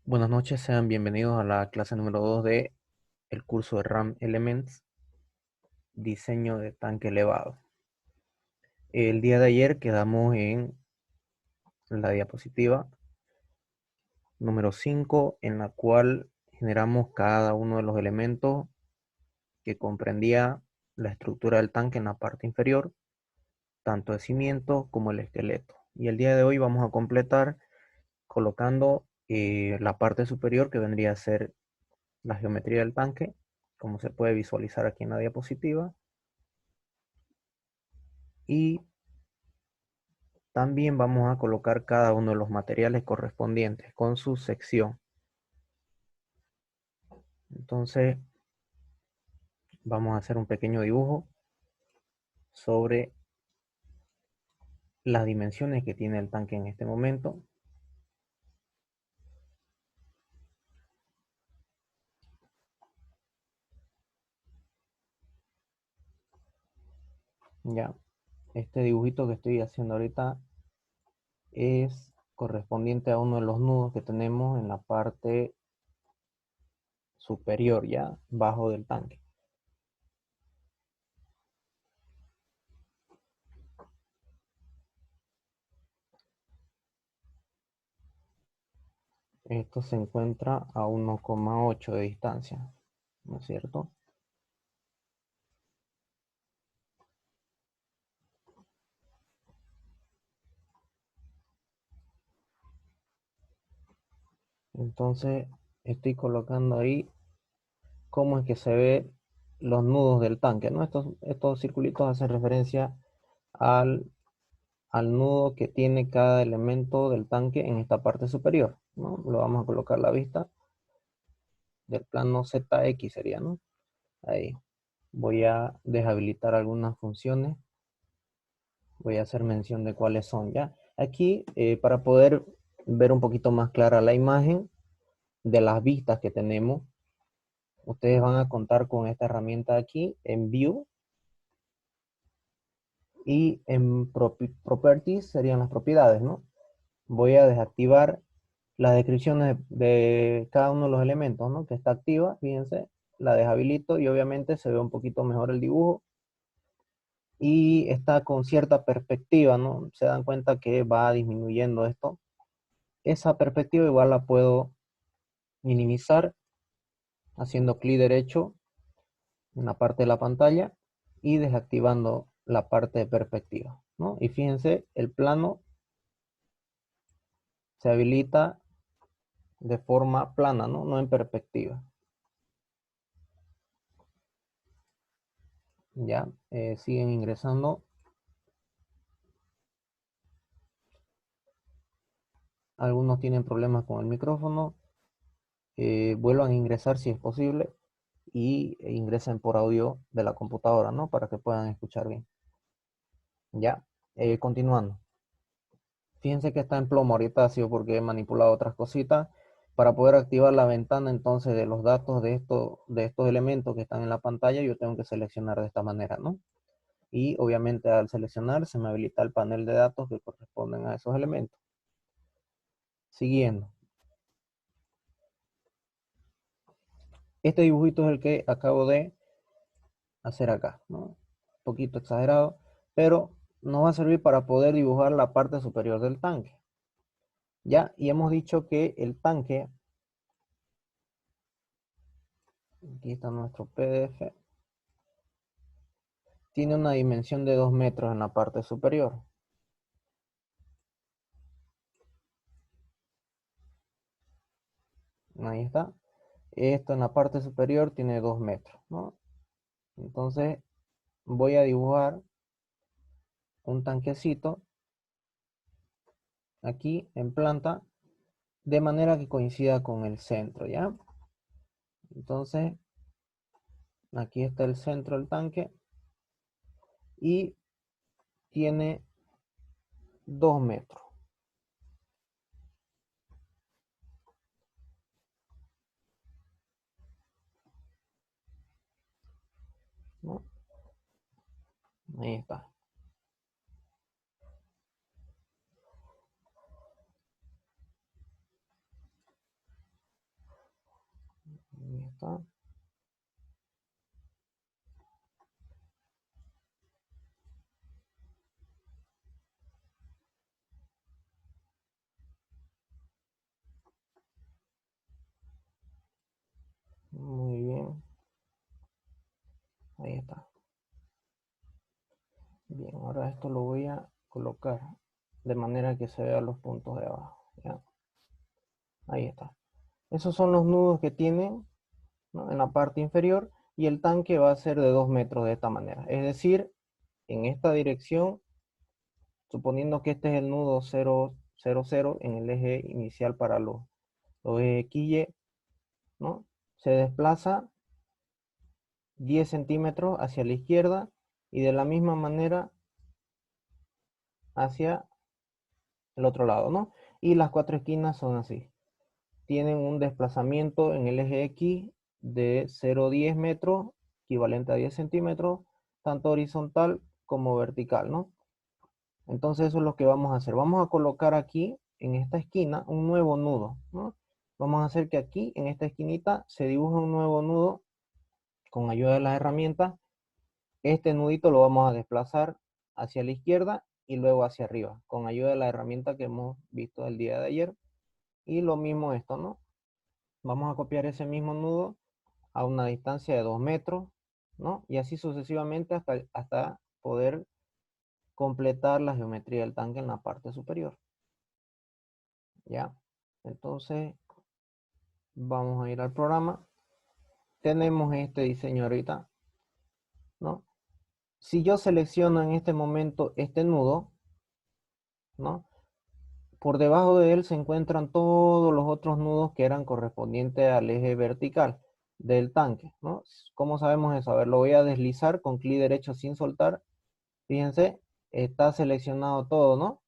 Buenas noches, sean bienvenidos a la clase número 2 de el curso de RAM Elements, diseño de tanque elevado. El día de ayer quedamos en la diapositiva número 5, en la cual generamos cada uno de los elementos que comprendía la estructura del tanque en la parte inferior, tanto el cimiento como el esqueleto. Y el día de hoy vamos a completar colocando la parte superior, que vendría a ser la geometría del tanque, como se puede visualizar aquí en la diapositiva. Y también vamos a colocar cada uno de los materiales correspondientes con su sección. Entonces vamos a hacer un pequeño dibujo sobre las dimensiones que tiene el tanque en este momento. Ya, este dibujito que estoy haciendo ahorita es correspondiente a uno de los nudos que tenemos en la parte superior, ya bajo del tanque. Esto se encuentra a 1,8 de distancia, ¿no es cierto? Entonces estoy colocando ahí cómo es que se ve los nudos del tanque, ¿no? Estos circulitos hacen referencia al, al nudo que tiene cada elemento del tanque en esta parte superior, ¿no? Lo vamos a colocar a la vista del plano ZX sería, ¿no? Ahí. Voy a deshabilitar algunas funciones. Voy a hacer mención de cuáles son, ¿ya? Aquí, para poder ver un poquito más clara la imagen de las vistas que tenemos, ustedes van a contar con esta herramienta aquí en View. Y en Properties serían las propiedades, ¿no? Voy a desactivar las descripciones de cada uno de los elementos, ¿no? Que está activa, fíjense, la deshabilito y obviamente se ve un poquito mejor el dibujo y está con cierta perspectiva, ¿no? Se dan cuenta que va disminuyendo esto. Esa perspectiva igual la puedo minimizar haciendo clic derecho en la parte de la pantalla y desactivando la parte de perspectiva, ¿no? Y fíjense, el plano se habilita de forma plana, ¿no? No en perspectiva. Ya, siguen ingresando. Algunos tienen problemas con el micrófono. Vuelvan a ingresar si es posible y ingresen por audio de la computadora, ¿no? Para que puedan escuchar bien. Ya, continuando. Fíjense que está en plomo ahorita, ha sido porque he manipulado otras cositas. Para poder activar la ventana entonces de los datos de estos elementos que están en la pantalla, yo tengo que seleccionar de esta manera, ¿no? Y obviamente al seleccionar se me habilita el panel de datos que corresponden a esos elementos. Siguiendo. Este dibujito es el que acabo de hacer acá, ¿no? Un poquito exagerado, pero nos va a servir para poder dibujar la parte superior del tanque. Ya, y hemos dicho que el tanque, aquí está nuestro PDF, tiene una dimensión de 2 metros en la parte superior. Ahí está. Esto en la parte superior tiene 2 metros, ¿no? Entonces voy a dibujar un tanquecito aquí en planta de manera que coincida con el centro, ¿ya? Entonces aquí está el centro del tanque y tiene 2 metros, ¿no? Ahí está. Ahí está. Muy bien. Ahí está. Bien, ahora esto lo voy a colocar de manera que se vean los puntos de abajo. ¿Ya? Ahí está. Esos son los nudos que tienen, ¿no?, en la parte inferior, y el tanque va a ser de 2 metros de esta manera. Es decir, en esta dirección, suponiendo que este es el nudo 0, 0, 0 en el eje inicial para los ejes X y Y, ¿no?, se desplaza 10 centímetros hacia la izquierda y de la misma manera hacia el otro lado, ¿no? Y las cuatro esquinas son así. Tienen un desplazamiento en el eje X de 0,10 metros, equivalente a 10 centímetros, tanto horizontal como vertical, ¿no? Entonces eso es lo que vamos a hacer. Vamos a colocar aquí, en esta esquina, un nuevo nudo, ¿no? Vamos a hacer que aquí, en esta esquinita, se dibuje un nuevo nudo con ayuda de las herramientas. Este nudito lo vamos a desplazar hacia la izquierda y luego hacia arriba, con ayuda de la herramienta que hemos visto el día de ayer. Y lo mismo esto, ¿no? Vamos a copiar ese mismo nudo a una distancia de 2 metros, ¿no? Y así sucesivamente hasta poder completar la geometría del tanque en la parte superior. ¿Ya? Entonces, vamos a ir al programa. Tenemos este diseño ahorita, ¿no? Si yo selecciono en este momento este nudo, ¿no?, por debajo de él se encuentran todos los otros nudos que eran correspondientes al eje vertical del tanque, ¿no? ¿Cómo sabemos eso? A ver, lo voy a deslizar con clic derecho sin soltar. Fíjense, está seleccionado todo, ¿no?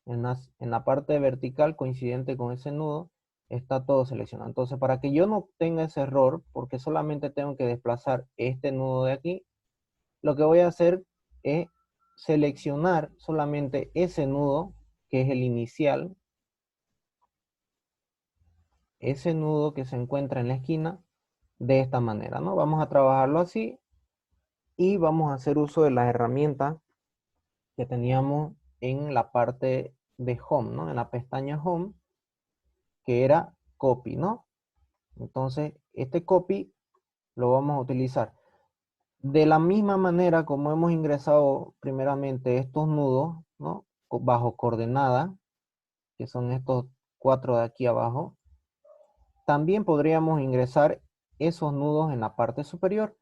En la parte vertical coincidente con ese nudo, está todo seleccionado. Entonces, para que yo no tenga ese error, porque solamente tengo que desplazar este nudo de aquí, lo que voy a hacer es seleccionar solamente ese nudo, que es el inicial, ese nudo que se encuentra en la esquina, de esta manera, ¿no? Vamos a trabajarlo así y vamos a hacer uso de las herramientas que teníamos en la parte de Home, ¿no? En la pestaña Home, que era Copy, ¿no? Entonces, este Copy lo vamos a utilizar. De la misma manera como hemos ingresado primeramente estos nudos, ¿no?, bajo coordenada, que son estos 4 de aquí abajo, también podríamos ingresar esos nudos en la parte superior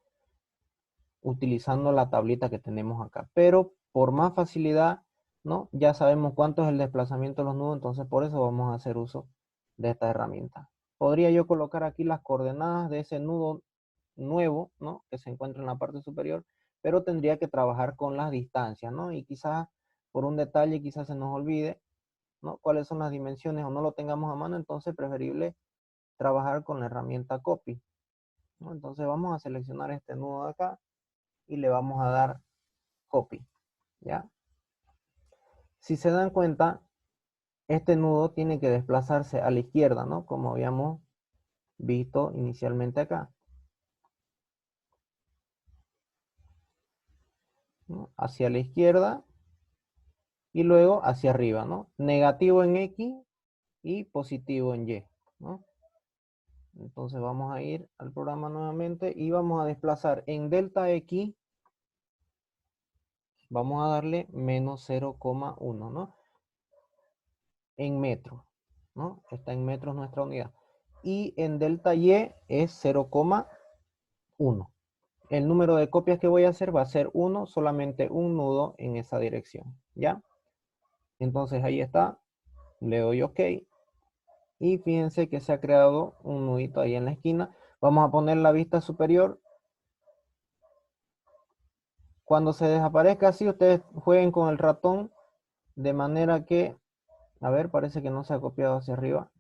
utilizando la tablita que tenemos acá. Pero por más facilidad, ¿no?, ya sabemos cuánto es el desplazamiento de los nudos, entonces por eso vamos a hacer uso de esta herramienta. Podría yo colocar aquí las coordenadas de ese nudo nuevo, ¿no?, que se encuentra en la parte superior, pero tendría que trabajar con las distancias, ¿no? Y quizás por un detalle, quizás se nos olvide, ¿no?, cuáles son las dimensiones o no lo tengamos a mano, entonces es preferible trabajar con la herramienta Copy, ¿no? Entonces vamos a seleccionar este nudo de acá y le vamos a dar Copy, ¿ya? Si se dan cuenta, este nudo tiene que desplazarse a la izquierda, ¿no?, como habíamos visto inicialmente acá, ¿no?, hacia la izquierda y luego hacia arriba, ¿no? Negativo en X y positivo en Y, ¿no? Entonces vamos a ir al programa nuevamente y vamos a desplazar en delta X, vamos a darle menos 0,1, ¿no? En metros, ¿no? Está en metros nuestra unidad. Y en delta Y es 0,1. El número de copias que voy a hacer va a ser 1, solamente un nudo en esa dirección, ¿ya? Entonces ahí está, le doy OK. Y fíjense que se ha creado un nudito ahí en la esquina. Vamos a poner la vista superior. Cuando se desaparezca así, ustedes jueguen con el ratón de manera que, a ver, parece que no se ha copiado hacia arriba.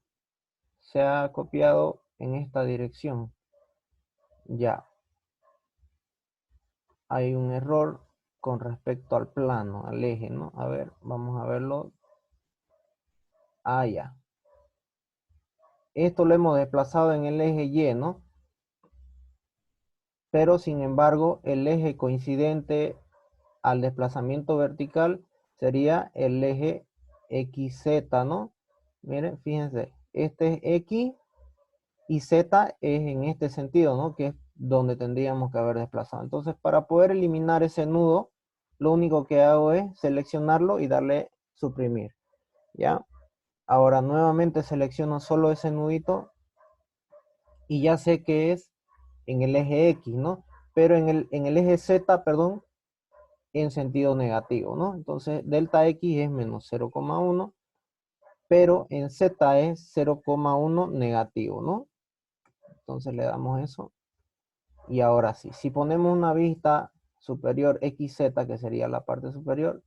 Se ha copiado en esta dirección. Ya. Hay un error con respecto al plano, al eje, ¿no? A ver, vamos a verlo. Ah, ya. Esto lo hemos desplazado en el eje Y, ¿no? pero sin embargo el eje coincidente al desplazamiento vertical sería el eje XZ, ¿no? Miren, fíjense, este es X y Z es en este sentido, ¿no? Que es donde tendríamos que haber desplazado. Entonces, para poder eliminar ese nudo, lo único que hago es seleccionarlo y darle suprimir, ¿ya? Ahora nuevamente selecciono solo ese nudito y ya sé que es en el eje X, ¿no? Pero en el eje Z, perdón, en sentido negativo, ¿no? Entonces, delta X es menos 0,1, pero en Z es 0,1 negativo, ¿no? Entonces le damos eso. Y ahora sí, si ponemos una vista superior XZ, que sería la parte superior,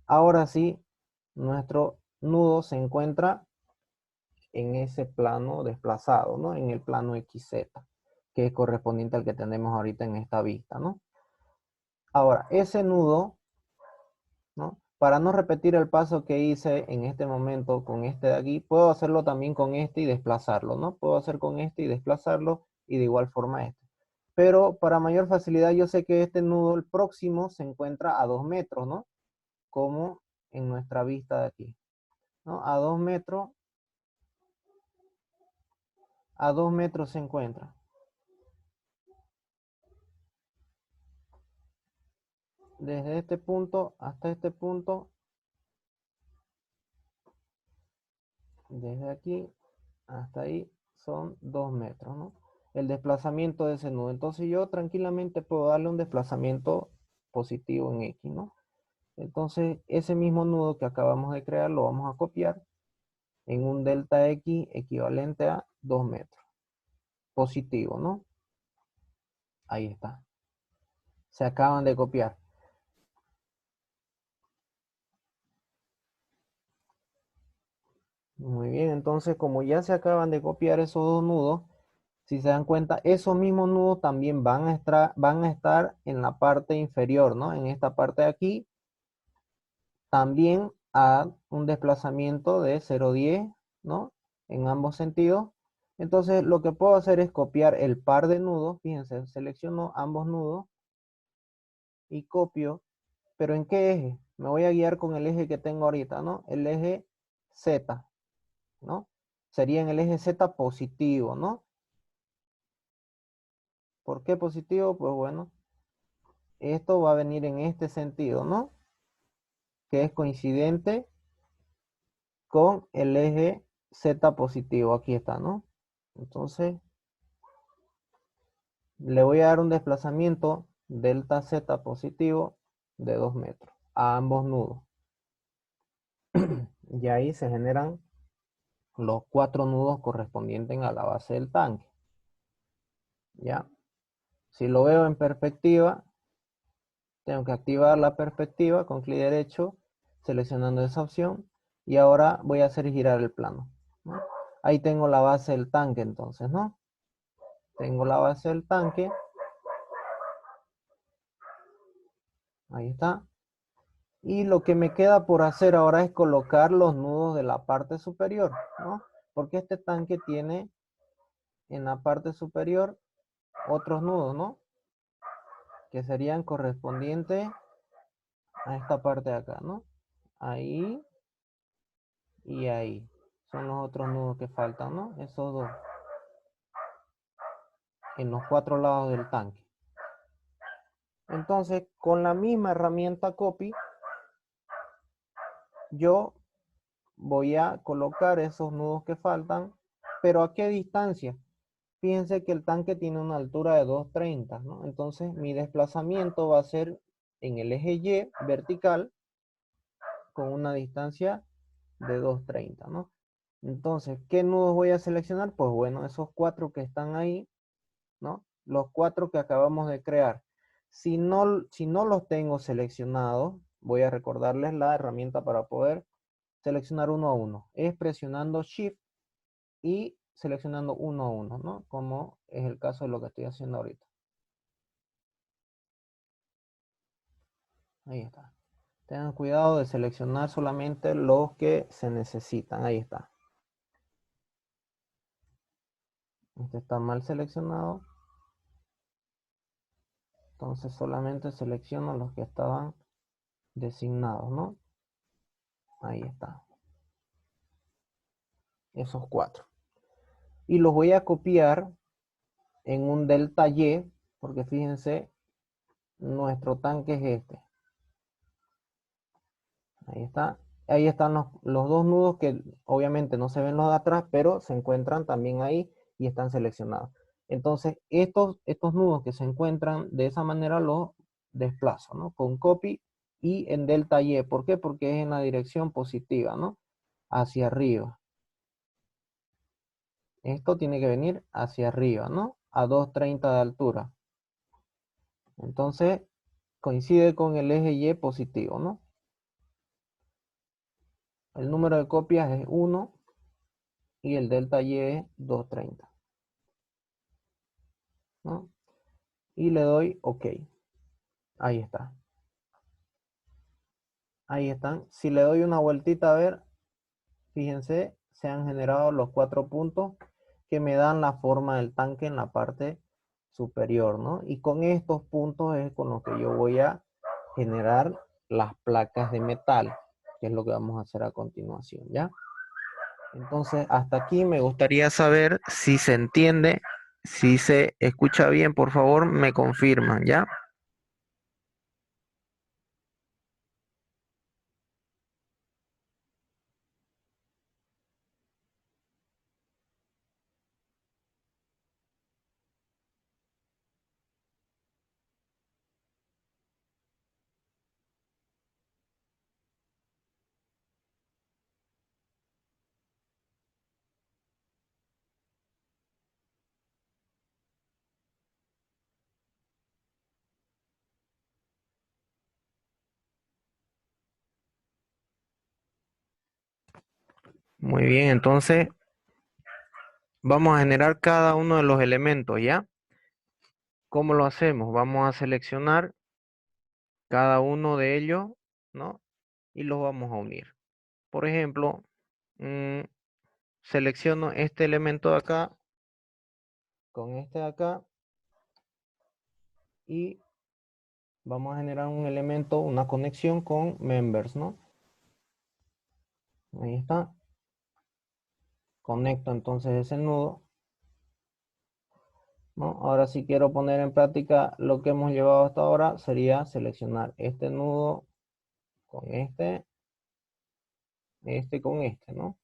ahora sí, nuestro nudo se encuentra en ese plano desplazado, ¿no? En el plano XZ, que es correspondiente al que tenemos ahorita en esta vista, ¿no? Ahora, ese nudo, ¿no? Para no repetir el paso que hice en este momento con este de aquí, puedo hacerlo también con este y desplazarlo, ¿no? Puedo hacer con este y desplazarlo y de igual forma este. Pero para mayor facilidad yo sé que este nudo, el próximo, se encuentra a 2 metros, ¿no? Como en nuestra vista de aquí, ¿no? A 2 metros se encuentra. Desde este punto hasta este punto, desde aquí hasta ahí son 2 metros, ¿no? El desplazamiento de ese nudo. Entonces yo tranquilamente puedo darle un desplazamiento positivo en X, ¿no? Entonces ese mismo nudo que acabamos de crear lo vamos a copiar en un delta X equivalente a 2 metros. Positivo, ¿no? Ahí está. Se acaban de copiar. Muy bien, entonces como ya se acaban de copiar esos dos nudos, si se dan cuenta, esos mismos nudos también van a estar en la parte inferior, ¿no? En esta parte de aquí, también a un desplazamiento de 0,10, ¿no? En ambos sentidos. Entonces, lo que puedo hacer es copiar el par de nudos. Fíjense, selecciono ambos nudos y copio. ¿Pero en qué eje? Me voy a guiar con el eje que tengo ahorita, ¿no? El eje Z, ¿no? Sería en el eje Z positivo, ¿no? ¿Por qué positivo? Pues bueno, esto va a venir en este sentido, ¿no? Que es coincidente con el eje Z positivo. Aquí está, ¿no? Entonces, le voy a dar un desplazamiento delta Z positivo de 2 metros a ambos nudos. Y ahí se generan los 4 nudos correspondientes a la base del tanque. ¿Ya? Si lo veo en perspectiva, tengo que activar la perspectiva con clic derecho, seleccionando esa opción. Y ahora voy a hacer girar el plano, ¿no? Ahí tengo la base del tanque entonces, ¿no? Tengo la base del tanque. Ahí está. Y lo que me queda por hacer ahora es colocar los nudos de la parte superior, ¿no? Porque este tanque tiene en la parte superior otros nudos, ¿no? Que serían correspondientes a esta parte de acá, ¿no? Ahí y ahí. Son los otros nudos que faltan, ¿no? Esos dos. En los 4 lados del tanque. Entonces, con la misma herramienta copy, yo voy a colocar esos nudos que faltan, pero ¿a qué distancia? Fíjense que el tanque tiene una altura de 230, ¿no? Entonces mi desplazamiento va a ser en el eje Y vertical con una distancia de 230, ¿no? Entonces, ¿qué nudos voy a seleccionar? Pues bueno, esos 4 que están ahí, ¿no? Los 4 que acabamos de crear. Si no los tengo seleccionados, voy a recordarles la herramienta para poder seleccionar uno a uno. Es presionando Shift y seleccionando uno a uno, ¿no? Como es el caso de lo que estoy haciendo ahorita. Ahí está. Tengan cuidado de seleccionar solamente los que se necesitan. Ahí está. Este está mal seleccionado. Entonces solamente selecciono los que estaban designados, ¿no? Ahí está. Esos 4. Y los voy a copiar en un delta Y, porque fíjense, nuestro tanque es este. Ahí está. Ahí están los dos nudos que obviamente no se ven los de atrás, pero se encuentran también ahí y están seleccionados. Entonces, estos nudos que se encuentran de esa manera los desplazo, ¿no? Con copy y en delta Y. ¿Por qué? Porque es en la dirección positiva, ¿no? Hacia arriba. Esto tiene que venir hacia arriba, ¿no? A 230 de altura. Entonces, coincide con el eje Y positivo, ¿no? El número de copias es 1 y el delta Y es 230, ¿no? Y le doy OK. Ahí está. Ahí están. Si le doy una vueltita a ver, fíjense, se han generado los 4 puntos que me dan la forma del tanque en la parte superior, ¿no? Y con estos puntos es con los que yo voy a generar las placas de metal, que es lo que vamos a hacer a continuación, ¿ya? Entonces, hasta aquí me gustaría saber si se entiende, si se escucha bien, por favor, me confirman, ¿ya? Muy bien, entonces vamos a generar cada uno de los elementos, ¿ya? ¿Cómo lo hacemos? Vamos a seleccionar cada uno de ellos, ¿no? Y los vamos a unir. Por ejemplo, mm, selecciono este elemento de acá con este de acá y vamos a generar un elemento, una conexión con members, ¿no? Ahí está. Conecto entonces ese nudo, ¿no? Ahora si quiero poner en práctica lo que hemos llevado hasta ahora, sería seleccionar este nudo con este con este, ¿no?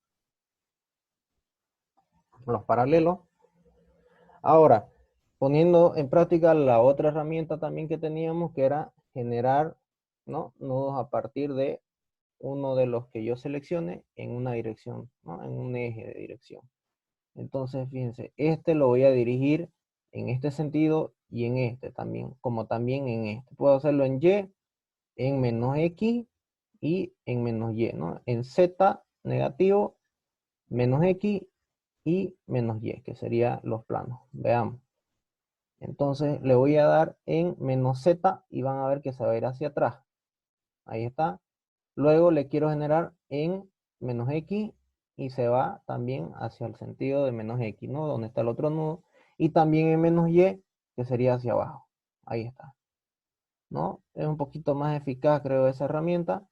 Los paralelos. Ahora, poniendo en práctica la otra herramienta también que teníamos, que era generar, ¿no? Nudos a partir de uno de los que yo seleccione en una dirección, ¿no? En un eje de dirección. Entonces, fíjense, este lo voy a dirigir en este sentido y en este también, como también en este. Puedo hacerlo en Y, en menos X y en menos Y, ¿no? En Z negativo, menos X y menos Y, que serían los planos. Veamos. Entonces le voy a dar en menos Z y van a ver que se va a ir hacia atrás. Ahí está. Luego le quiero generar en menos X y se va también hacia el sentido de menos X, ¿no? Donde está el otro nudo. Y también en menos Y, que sería hacia abajo. Ahí está, ¿no? Es un poquito más eficaz, creo, esa herramienta.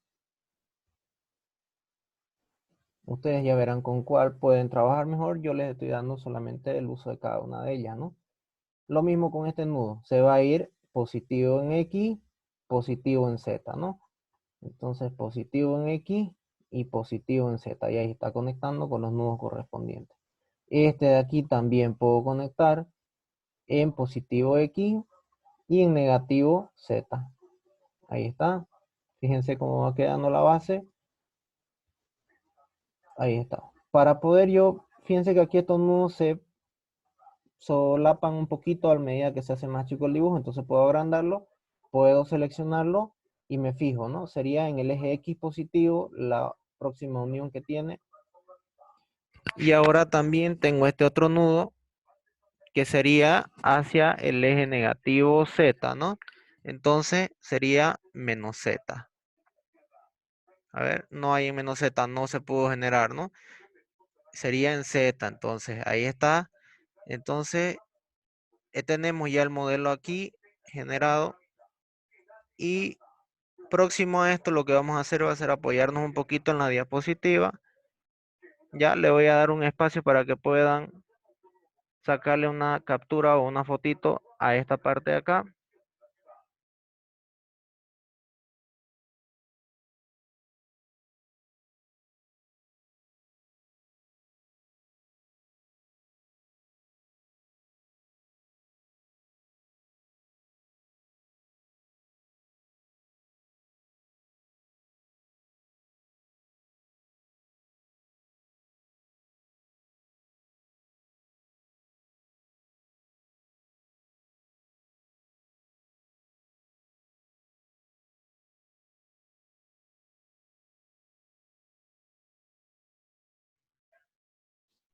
Ustedes ya verán con cuál pueden trabajar mejor. Yo les estoy dando solamente el uso de cada una de ellas, ¿no? Lo mismo con este nudo. Se va a ir positivo en X, positivo en Z, ¿no? Entonces positivo en X y positivo en Z. Y ahí está conectando con los nudos correspondientes. Este de aquí también puedo conectar en positivo X y en negativo Z. Ahí está. Fíjense cómo va quedando la base. Ahí está. Para poder fíjense que aquí estos nudos se solapan un poquito a medida que se hace más chico el dibujo. Entonces puedo agrandarlo, puedo seleccionarlo y me fijo, ¿no? Sería en el eje X positivo la próxima unión que tiene. Y ahora también tengo este otro nudo que sería hacia el eje negativo Z, ¿no? Entonces sería menos Z. A ver, no hay en menos Z, no se pudo generar, ¿no? Sería en Z, entonces ahí está. Entonces tenemos ya el modelo aquí generado. Y próximo a esto, lo que vamos a hacer va a ser apoyarnos un poquito en la diapositiva. Ya le voy a dar un espacio para que puedan sacarle una captura o una fotito a esta parte de acá.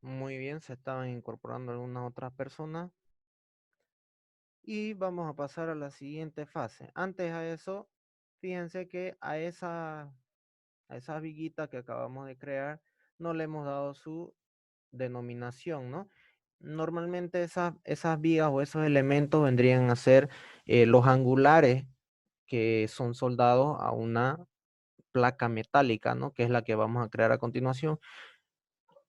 Muy bien, se estaban incorporando algunas otras personas. Y vamos a pasar a la siguiente fase. Antes a eso, fíjense que a esas viguitas que acabamos de crear, no le hemos dado su denominación, ¿no? Normalmente esas vigas o esos elementos vendrían a ser los angulares que son soldados a una placa metálica, ¿no? Que es la que vamos a crear a continuación.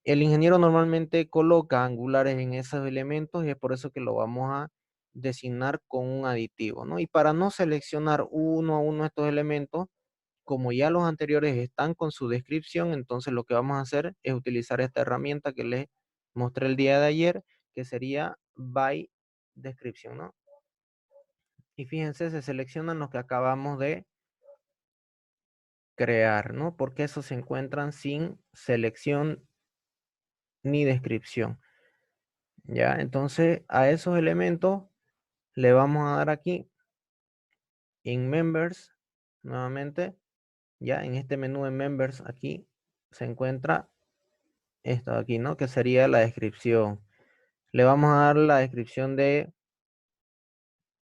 El ingeniero normalmente coloca angulares en esos elementos y es por eso que lo vamos a designar con un aditivo, ¿no? Y para no seleccionar uno a uno estos elementos, como ya los anteriores están con su descripción, entonces lo que vamos a hacer es utilizar esta herramienta que les mostré el día de ayer, que sería by description, ¿no? Y fíjense, se seleccionan los que acabamos de crear, ¿no? Porque esos se encuentran sin selección ni descripción. Ya, entonces a esos elementos le vamos a dar aquí en members, nuevamente, ya en este menú de members aquí se encuentra esto de aquí, ¿no? Que sería la descripción. Le vamos a dar la descripción de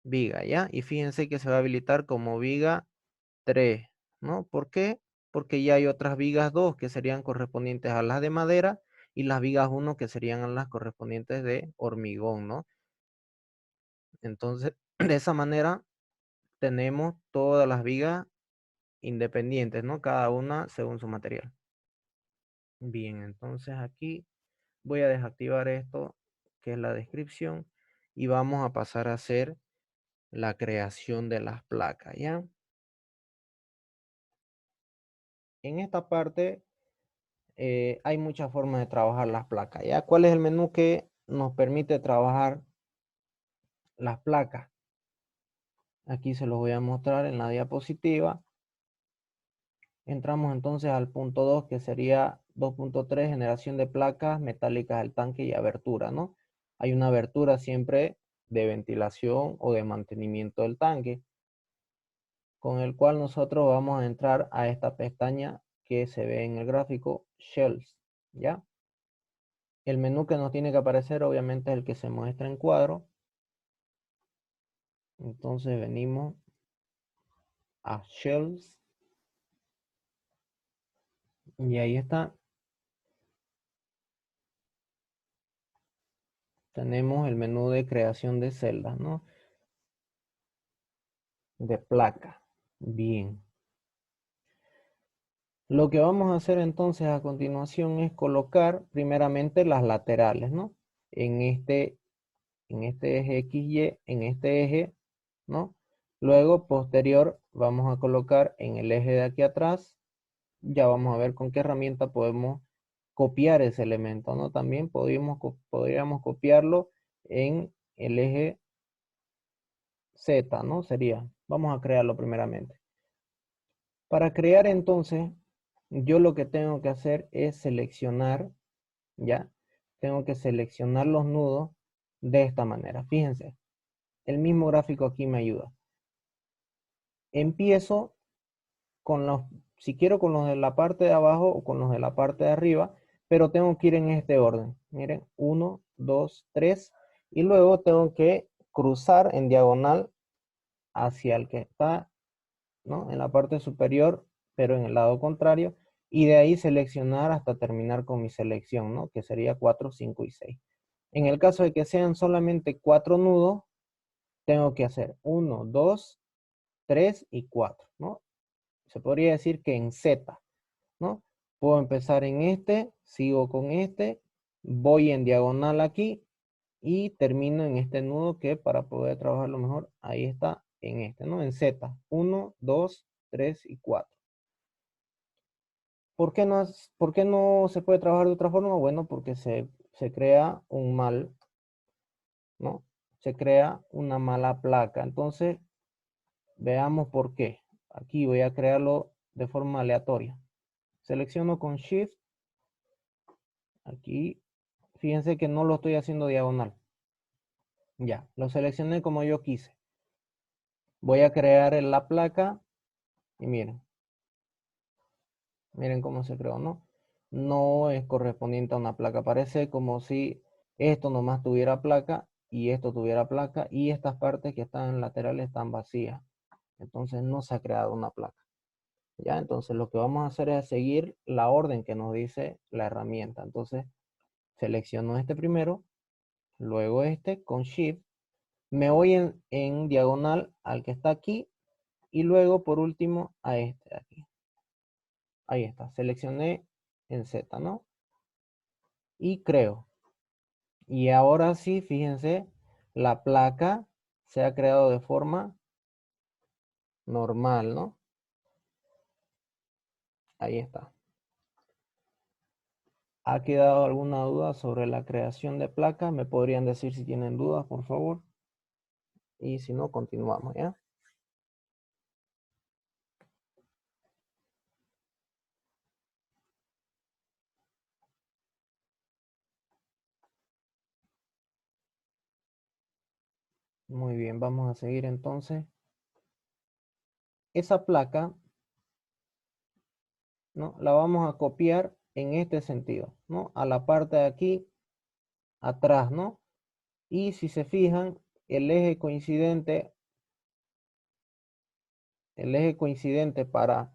viga, ¿ya? Y fíjense que se va a habilitar como viga 3, ¿no? ¿Por qué? Porque ya hay otras vigas 2 que serían correspondientes a las de madera y las vigas 1 que serían las correspondientes de hormigón, ¿no? Entonces, de esa manera tenemos todas las vigas independientes, ¿no? Cada una según su material. Bien, entonces aquí voy a desactivar esto, que es la descripción, y vamos a pasar a hacer la creación de las placas, ¿ya? En esta parte hay muchas formas de trabajar las placas, ¿ya? ¿Cuál es el menú que nos permite trabajar las placas? Aquí se los voy a mostrar en la diapositiva. Entramos entonces al punto 2, que sería 2.3, generación de placas metálicas del tanque y abertura, ¿no? Hay una abertura siempre de ventilación o de mantenimiento del tanque, con el cual nosotros vamos a entrar a esta pestaña que se ve en el gráfico, Shells, ¿ya? El menú que nos tiene que aparecer obviamente es el que se muestra en cuadro. Entonces venimos a Shells y ahí está. Tenemos el menú de creación de celdas, ¿no? De placa. Bien. Lo que vamos a hacer entonces a continuación es colocar primeramente las laterales, ¿no? En este eje XY, en este eje, ¿no? Luego, posterior, vamos a colocar en el eje de aquí atrás. Ya vamos a ver con qué herramienta podemos copiar ese elemento, ¿no? También podríamos copiarlo en el eje Z, ¿no? Sería, vamos a crearlo primeramente. Para crear entonces, yo lo que tengo que hacer es seleccionar, ¿ya? Tengo que seleccionar los nudos de esta manera. Fíjense, el mismo gráfico aquí me ayuda. Empiezo con los, si quiero con los de la parte de abajo o con los de la parte de arriba, pero tengo que ir en este orden. Miren, 1, 2, 3, y luego tengo que cruzar en diagonal hacia el que está, ¿no? En la parte superior, pero en el lado contrario, y de ahí seleccionar hasta terminar con mi selección, ¿no? Que sería 4, 5 y 6. En el caso de que sean solamente 4 nudos, tengo que hacer 1, 2, 3 y 4, ¿no? Se podría decir que en Z, ¿no? Puedo empezar en este, sigo con este, voy en diagonal aquí y termino en este nudo que para poder trabajarlo mejor, ahí está en este, ¿no? En Z, 1, 2, 3 y 4. ¿Por qué no se puede trabajar de otra forma? Bueno, porque se crea un mal, ¿no? Se crea una mala placa. Entonces, veamos por qué. Aquí voy a crearlo de forma aleatoria. Selecciono con Shift. Aquí, fíjense que no lo estoy haciendo diagonal. Ya, lo seleccioné como yo quise. Voy a crear la placa y miren cómo se creó, ¿no? No es correspondiente a una placa. Parece como si esto nomás tuviera placa y esto tuviera placa y estas partes que están laterales están vacías. Entonces no se ha creado una placa. Ya, entonces lo que vamos a hacer es seguir la orden que nos dice la herramienta. Entonces selecciono este primero, luego este con Shift. Me voy en diagonal al que está aquí y luego por último a este de aquí. Ahí está, seleccioné en Z, ¿no? Y creo. Y ahora sí, fíjense, la placa se ha creado de forma normal, ¿no? Ahí está. ¿Ha quedado alguna duda sobre la creación de placa? ¿Me podrían decir si tienen dudas, por favor? Y si no, continuamos, ¿ya? Muy bien, vamos a seguir entonces. Esa placa, ¿no? La vamos a copiar en este sentido, ¿no? A la parte de aquí, atrás, ¿no? Y si se fijan, el eje coincidente para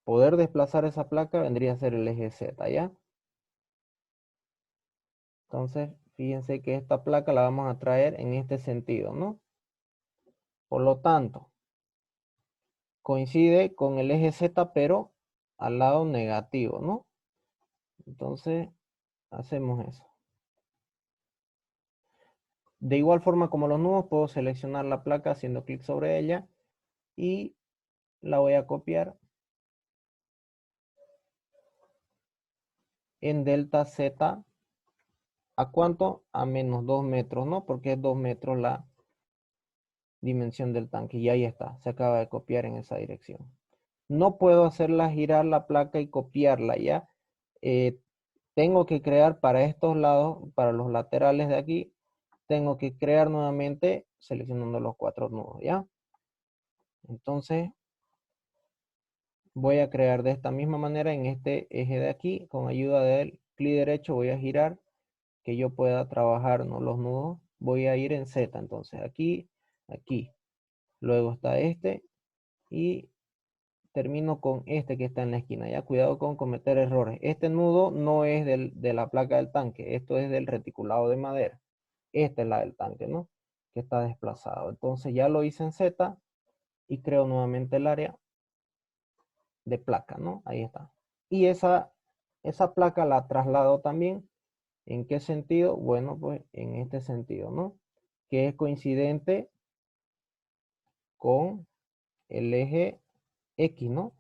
poder desplazar esa placa vendría a ser el eje Z, ¿ya? Entonces, fíjense que esta placa la vamos a traer en este sentido, ¿no? Por lo tanto, coincide con el eje Z, pero al lado negativo, ¿no? Entonces, hacemos eso. De igual forma como los nudos, puedo seleccionar la placa haciendo clic sobre ella y la voy a copiar en delta Z. ¿A cuánto? A menos 2 metros, ¿no? Porque es 2 metros la dimensión del tanque. Y ahí está, se acaba de copiar en esa dirección. No puedo hacerla girar la placa y copiarla, ¿ya? Eh, tengo que crear para estos lados, para los laterales de aquí, tengo que crear nuevamente seleccionando los 4 nudos, ¿ya? Entonces, voy a crear de esta misma manera en este eje de aquí, con ayuda del clic derecho voy a girar, que yo pueda trabajar, ¿no? Los nudos. Voy a ir en Z, entonces aquí, aquí. Luego está este y termino con este que está en la esquina. Ya cuidado con cometer errores. Este nudo no es de la placa del tanque. Esto es del reticulado de madera. Esta es la del tanque, ¿no? Que está desplazado. Entonces ya lo hice en Z y creo nuevamente el área de placa, ¿no? Ahí está. Y esa placa la traslado también. ¿En qué sentido? Bueno, pues en este sentido, ¿no? Que es coincidente con el eje X, ¿no?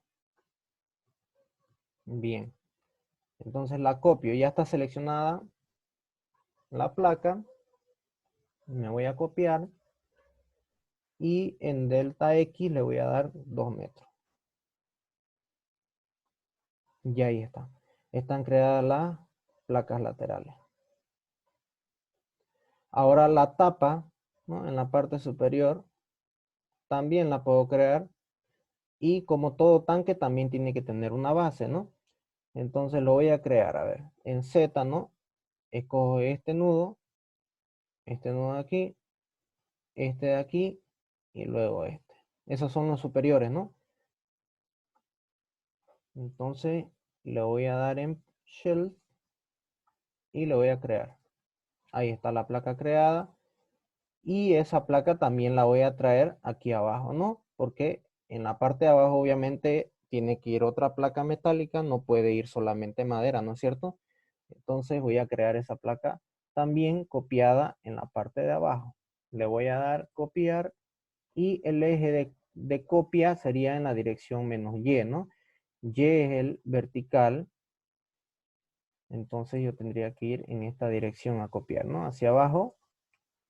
Bien. Entonces la copio. Ya está seleccionada la placa. Me voy a copiar. Y en delta X le voy a dar 2 metros. Y ahí está. Están creadas las placas laterales. Ahora la tapa, ¿no? En la parte superior también la puedo crear. Y como todo tanque también tiene que tener una base, ¿no? Entonces lo voy a crear. A ver, en Z, ¿no? Escojo este nudo de aquí, este de aquí y luego este. Esos son los superiores, ¿no? Entonces le voy a dar en Shelf y le voy a crear. Ahí está la placa creada. Y esa placa también la voy a traer aquí abajo, ¿no? Porque en la parte de abajo obviamente tiene que ir otra placa metálica, no puede ir solamente madera, ¿no es cierto? Entonces voy a crear esa placa también copiada en la parte de abajo. Le voy a dar copiar y el eje de copia sería en la dirección -y, ¿no? Y es el vertical, entonces yo tendría que ir en esta dirección a copiar, ¿no? Hacia abajo,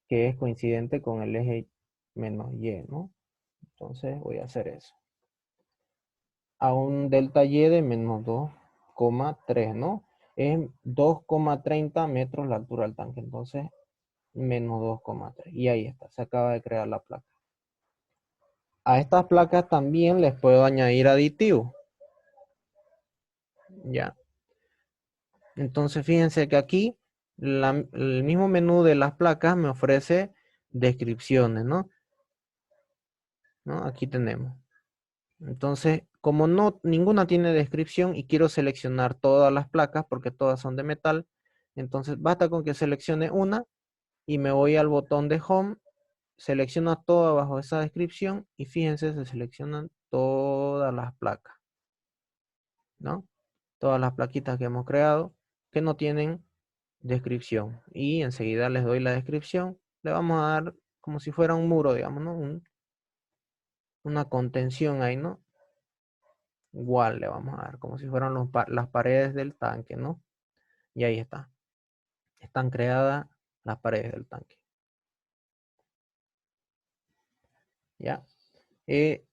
que es coincidente con el eje -y, ¿no? Entonces voy a hacer eso. A un delta y de -2,3, ¿no? Es 2,30 metros la altura del tanque, entonces -2,3. Y ahí está, se acaba de crear la placa. A estas placas también les puedo añadir aditivos. Ya. Entonces fíjense que aquí el mismo menú de las placas me ofrece descripciones, ¿no? Aquí tenemos. Entonces, como ninguna tiene descripción y quiero seleccionar todas las placas porque todas son de metal, entonces basta con que seleccione una y me voy al botón de Home, selecciono todo bajo esa descripción y fíjense, se seleccionan todas las placas, ¿no? Todas las plaquitas que hemos creado que no tienen descripción. Y enseguida les doy la descripción. Le vamos a dar como si fuera un muro, digamos, ¿no? Una contención ahí, ¿no? Igual le vamos a dar, como si fueran las paredes del tanque, ¿no? Y ahí está. Están creadas las paredes del tanque. ¿Ya?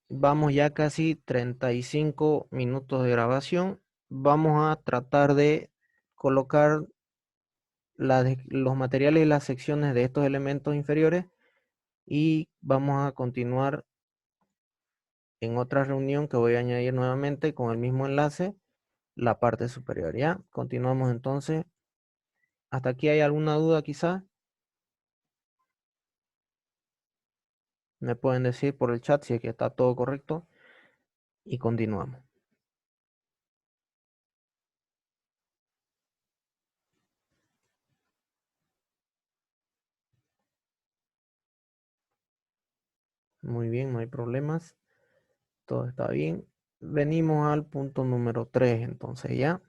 Vamos ya casi 35 minutos de grabación. Vamos a tratar de colocar los materiales y las secciones de estos elementos inferiores y vamos a continuar en otra reunión que voy a añadir nuevamente con el mismo enlace la parte superior. Ya, continuamos entonces. ¿Hasta aquí hay alguna duda quizá? Me pueden decir por el chat si es que está todo correcto y continuamos. Muy bien, no hay problemas. Todo está bien. Venimos al punto número 3 entonces ya.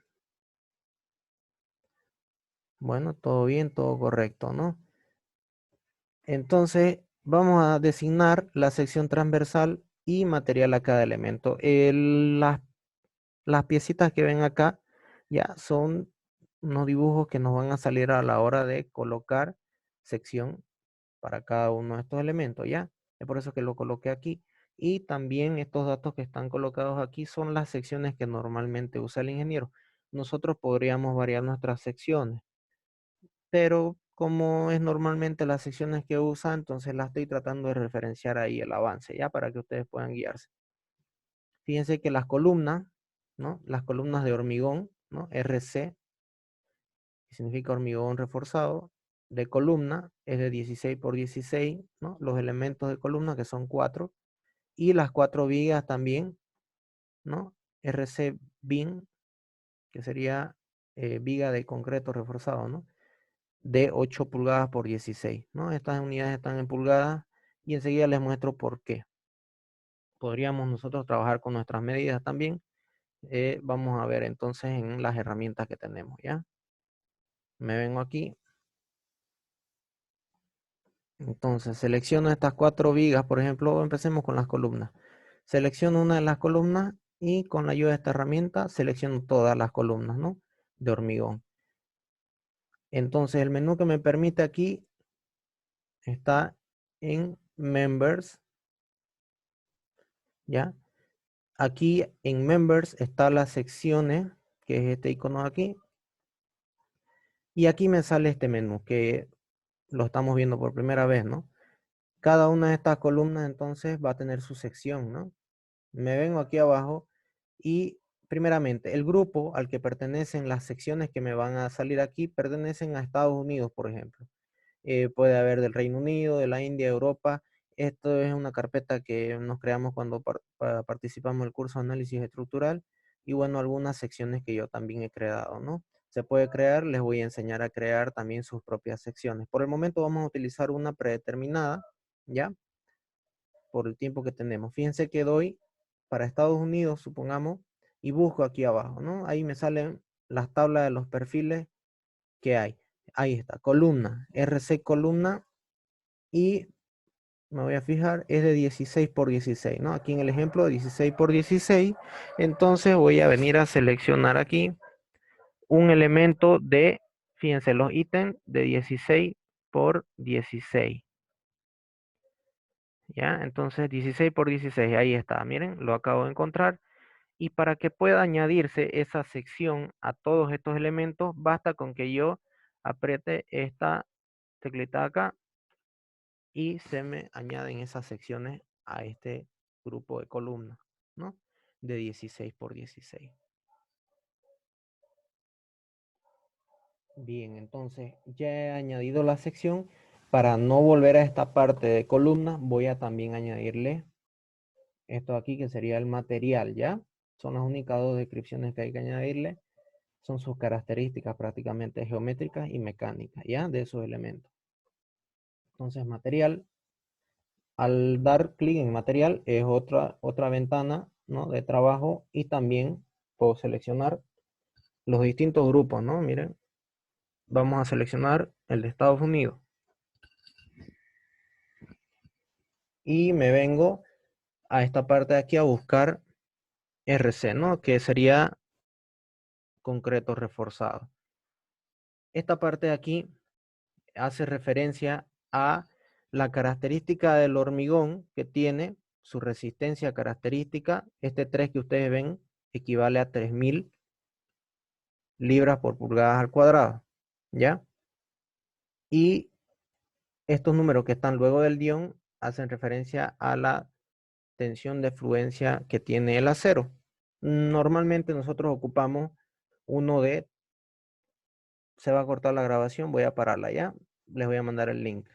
Bueno, todo bien, todo correcto, ¿no? Entonces vamos a designar la sección transversal y material a cada elemento. Las piecitas que ven acá ya son unos dibujos que nos van a salir a la hora de colocar sección para cada uno de estos elementos, ¿ya? Es por eso que lo coloqué aquí. Y también estos datos que están colocados aquí son las secciones que normalmente usa el ingeniero. Nosotros podríamos variar nuestras secciones, pero como es normalmente las secciones que usa, entonces las estoy tratando de referenciar ahí el avance, ¿ya? Para que ustedes puedan guiarse. Fíjense que las columnas, ¿no? Las columnas de hormigón, ¿no? RC, que significa hormigón reforzado, de columna es de 16 por 16, ¿no? Los elementos de columna que son 4 y las 4 vigas también, ¿no? RC BIM, que sería viga de concreto reforzado, ¿no? De 8 pulgadas por 16, ¿no? Estas unidades están en pulgadas y enseguida les muestro por qué. Podríamos nosotros trabajar con nuestras medidas también. Vamos a ver entonces en las herramientas que tenemos, ¿ya? Me vengo aquí. Entonces selecciono estas 4 vigas, por ejemplo, empecemos con las columnas. Selecciono una de las columnas y con la ayuda de esta herramienta selecciono todas las columnas, ¿no? De hormigón. Entonces el menú que me permite aquí está en Members, ¿ya? Aquí en Members está las secciones, que es este icono de aquí. Y aquí me sale este menú, que lo estamos viendo por primera vez, ¿no? Cada una de estas columnas entonces va a tener su sección, ¿no? Me vengo aquí abajo y primeramente el grupo al que pertenecen las secciones que me van a salir aquí pertenecen a Estados Unidos, por ejemplo. Puede haber del Reino Unido, de la India, Europa. Esto es una carpeta que nos creamos cuando participamos del curso de análisis estructural y bueno, algunas secciones que yo también he creado, ¿no? se puede crear. Les voy a enseñar a crear también sus propias secciones. Por el momento vamos a utilizar una predeterminada, ¿ya? Por el tiempo que tenemos. Fíjense que doy para Estados Unidos, supongamos, y busco aquí abajo, ¿no? Ahí me salen las tablas de los perfiles que hay. Ahí está, columna, RC columna, y me voy a fijar, es de 16 por 16, ¿no? Aquí en el ejemplo, 16 por 16. Entonces voy a venir a seleccionar aquí un elemento de, fíjense, los ítems de 16 por 16. ¿Ya? Entonces 16 por 16, ahí está, miren, lo acabo de encontrar. Y para que pueda añadirse esa sección a todos estos elementos, basta con que yo apriete esta teclita acá y se me añaden esas secciones a este grupo de columnas, ¿no? De 16 por 16. Bien, entonces ya he añadido la sección. Para no volver a esta parte de columna, voy a también añadirle esto aquí, que sería el material, ¿ya? Son las únicas dos descripciones que hay que añadirle. Son sus características prácticamente geométricas y mecánicas, ¿ya? De esos elementos. Entonces, material. Al dar clic en material es otra ventana, ¿no? De trabajo, y también puedo seleccionar los distintos grupos, ¿no? Miren, vamos a seleccionar el de Estados Unidos. Y me vengo a esta parte de aquí a buscar RC, ¿no? Que sería concreto reforzado. Esta parte de aquí hace referencia a la característica del hormigón que tiene su resistencia característica. Este 3 que ustedes ven equivale a 3000 libras por pulgadas al cuadrado, ¿ya? Y estos números que están luego del guión hacen referencia a la tensión de fluencia que tiene el acero. Normalmente nosotros ocupamos uno de... Se va a cortar la grabación, voy a pararla ya. Les voy a mandar el link.